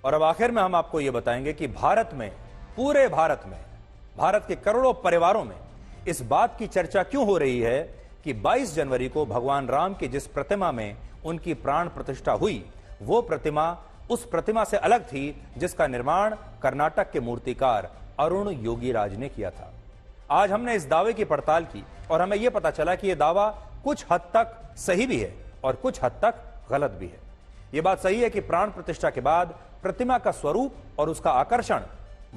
और अब आखिर में हम आपको यह बताएंगे कि भारत में, पूरे भारत में, भारत के करोड़ों परिवारों में इस बात की चर्चा क्यों हो रही है कि 22 जनवरी को भगवान राम की जिस प्रतिमा में उनकी प्राण प्रतिष्ठा हुई, वो प्रतिमा उस प्रतिमा से अलग थी जिसका निर्माण कर्नाटक के मूर्तिकार अरुण योगीराज ने किया था। आज हमने इस दावे की पड़ताल की और हमें यह पता चला कि यह दावा कुछ हद तक सही भी है और कुछ हद तक गलत भी है। यह बात सही है कि प्राण प्रतिष्ठा के बाद प्रतिमा का स्वरूप और उसका आकर्षण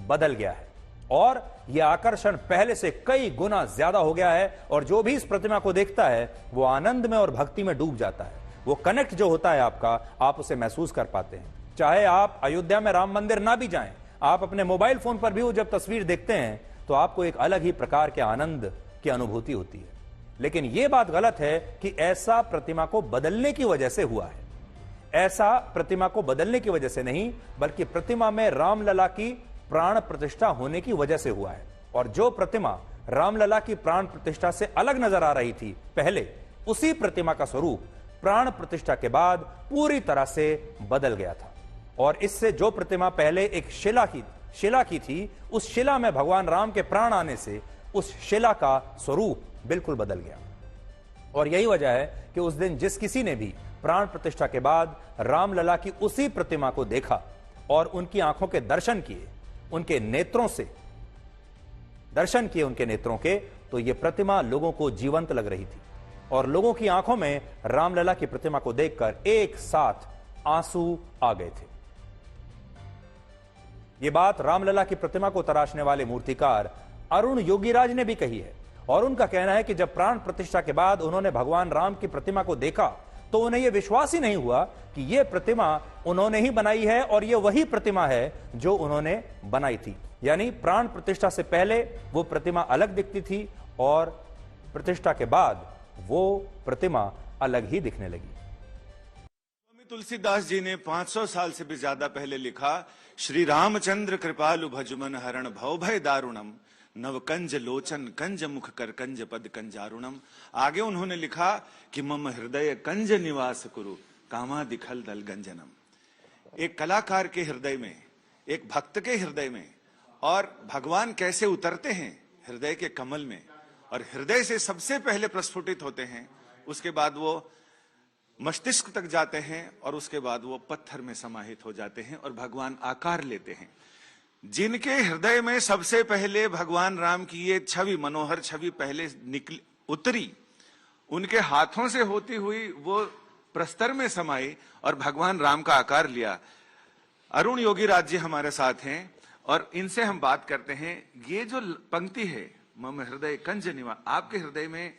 बदल गया है और यह आकर्षण पहले से कई गुना ज्यादा हो गया है और जो भी इस प्रतिमा को देखता है वो आनंद में और भक्ति में डूब जाता है। वो कनेक्ट जो होता है आपका, आप उसे महसूस कर पाते हैं। चाहे आप अयोध्या में राम मंदिर ना भी जाएं, आप अपने मोबाइल फोन पर भी वो जब तस्वीर देखते हैं तो आपको एक अलग ही प्रकार के आनंद की अनुभूति होती है। लेकिन यह बात गलत है कि ऐसा प्रतिमा को बदलने की वजह से हुआ है। ऐसा प्रतिमा को बदलने की वजह से नहीं, बल्कि प्रतिमा में रामलला की प्राण प्रतिष्ठा होने की वजह से हुआ है। और जो प्रतिमा रामलला की प्राण प्रतिष्ठा से अलग नजर आ रही थी पहले, उसी प्रतिमा का स्वरूप प्राण प्रतिष्ठा के बाद पूरी तरह से बदल गया था। और इससे जो प्रतिमा पहले एक शिला की थी, उस शिला में भगवान राम के प्राण आने से उस शिला का स्वरूप बिल्कुल बदल गया। और यही वजह है कि उस दिन जिस किसी ने भी प्राण प्रतिष्ठा के बाद रामलला की उसी प्रतिमा को देखा और उनकी आंखों के दर्शन किए, उनके नेत्रों से दर्शन किए उनके नेत्रों के, तो यह प्रतिमा लोगों को जीवंत लग रही थी और लोगों की आंखों में रामलला की प्रतिमा को देखकर एक साथ आंसू आ गए थे। यह बात रामलला की प्रतिमा को तराशने वाले मूर्तिकार अरुण योगीराज ने भी कही है और उनका कहना है कि जब प्राण प्रतिष्ठा के बाद उन्होंने भगवान राम की प्रतिमा को देखा तो उन्हें यह विश्वास ही नहीं हुआ कि यह प्रतिमा उन्होंने ही बनाई है और यह वही प्रतिमा है जो उन्होंने बनाई थी। यानी प्राण प्रतिष्ठा से पहले वो प्रतिमा अलग दिखती थी और प्रतिष्ठा के बाद वो प्रतिमा अलग ही दिखने लगी। स्वामी तुलसीदास जी ने 500 साल से भी ज्यादा पहले लिखा, श्री रामचंद्र कृपालु भजुमन हरण भव भय दारुणम नव कंज लोचन कंज मुख कर कंज पद कंजारुणम। आगे उन्होंने लिखा कि मम हृदय कंज निवास कुरु कामा दिखल दल गंजनम। एक कलाकार के हृदय में, एक भक्त के हृदय में, और भगवान कैसे उतरते हैं हृदय के कमल में, और हृदय से सबसे पहले प्रस्फुटित होते हैं, उसके बाद वो मस्तिष्क तक जाते हैं और उसके बाद वो पत्थर में समाहित हो जाते हैं और भगवान आकार लेते हैं। जिनके हृदय में सबसे पहले भगवान राम की ये छवि, मनोहर छवि पहले उतरी, उनके हाथों से होती हुई वो प्रस्तर में समाई और भगवान राम का आकार लिया। अरुण योगीराज जी हमारे साथ हैं और इनसे हम बात करते हैं। ये जो पंक्ति है, मम हृदय कंज निवास, आपके हृदय में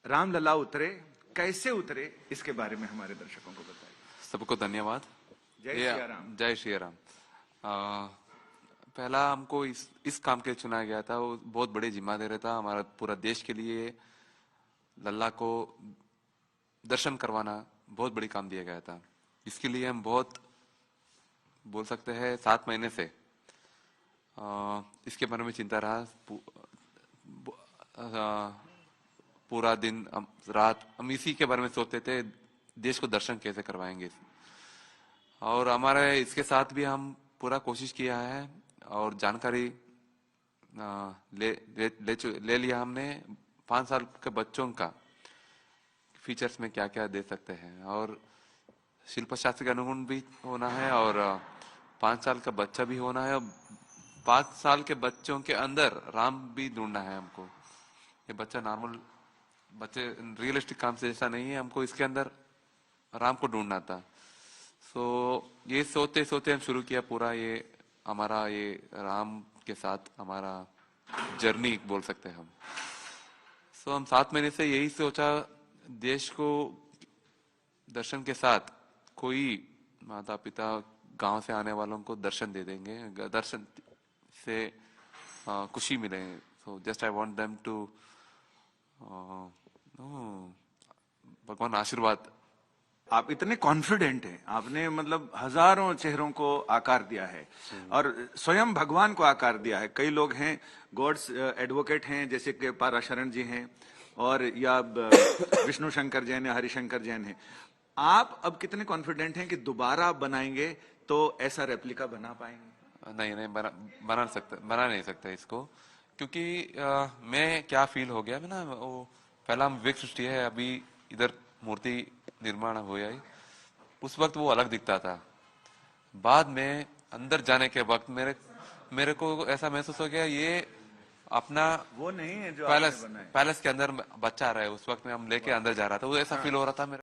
रामलला उतरे, कैसे उतरे, इसके बारे में हमारे दर्शकों को बताइए। सबको धन्यवाद। जय श्री राम। जय श्री राम। पहला हमको इस काम के लिए चुना गया था, वो बहुत बड़ी जिम्मेदारी था हमारा पूरा देश के लिए। लल्ला को दर्शन करवाना बहुत बड़ी काम दिया गया था। इसके लिए हम बहुत बोल सकते हैं 7 महीने से इसके बारे में चिंता रहा। पूरा दिन रात हम इसी के बारे में सोचते थे, देश को दर्शन कैसे करवाएंगे। और हमारे इसके साथ भी हम पूरा कोशिश किया है और जानकारी ले लिया हमने 5 साल के बच्चों का फीचर्स में क्या क्या दे सकते हैं, और शिल्प शास्त्र के अनुगुण भी होना है और 5 साल का बच्चा भी होना है। 5 साल के बच्चों के अंदर राम भी ढूंढना है हमको। ये बच्चा नॉर्मल बच्चे रियलिस्टिक काम से जैसा नहीं है, हमको इसके अंदर राम को ढूंढना था। सो ये सोते सोते हम शुरू किया पूरा ये हमारा ये राम के साथ हमारा जर्नी बोल सकते हैं हम। सो हम 7 महीने से यही सोचा, देश को दर्शन के साथ कोई माता पिता गांव से आने वालों को दर्शन दे देंगे, दर्शन से खुशी मिले। So just I want them to भगवान आशीर्वाद। आप इतने कॉन्फिडेंट हैं, आपने मतलब हजारों चेहरों को आकार दिया है और स्वयं भगवान को आकार दिया है। कई लोग हैं गॉड्स एडवोकेट हैं, जैसे कि पाराशरण जी हैं और या विष्णु शंकर जैन है, हरिशंकर जैन है। आप अब कितने कॉन्फिडेंट हैं कि दोबारा बनाएंगे तो ऐसा रेप्लिका बना पाएंगे? नहीं नहीं बना नहीं सकते इसको, क्योंकि मैं क्या फील हो गया मैं ना, वो पहला विवेक सृष्टि है, अभी इधर मूर्ति निर्माण हुआ है, उस वक्त वो अलग दिखता था। बाद में अंदर जाने के वक्त मेरे को ऐसा महसूस हो गया ये अपना वो नहीं है जो पैलेस आपने बनाया। पैलेस के अंदर बच्चा रहा है, उस वक्त में हम लेके अंदर जा रहा था, वो ऐसा फील हो रहा था मेरे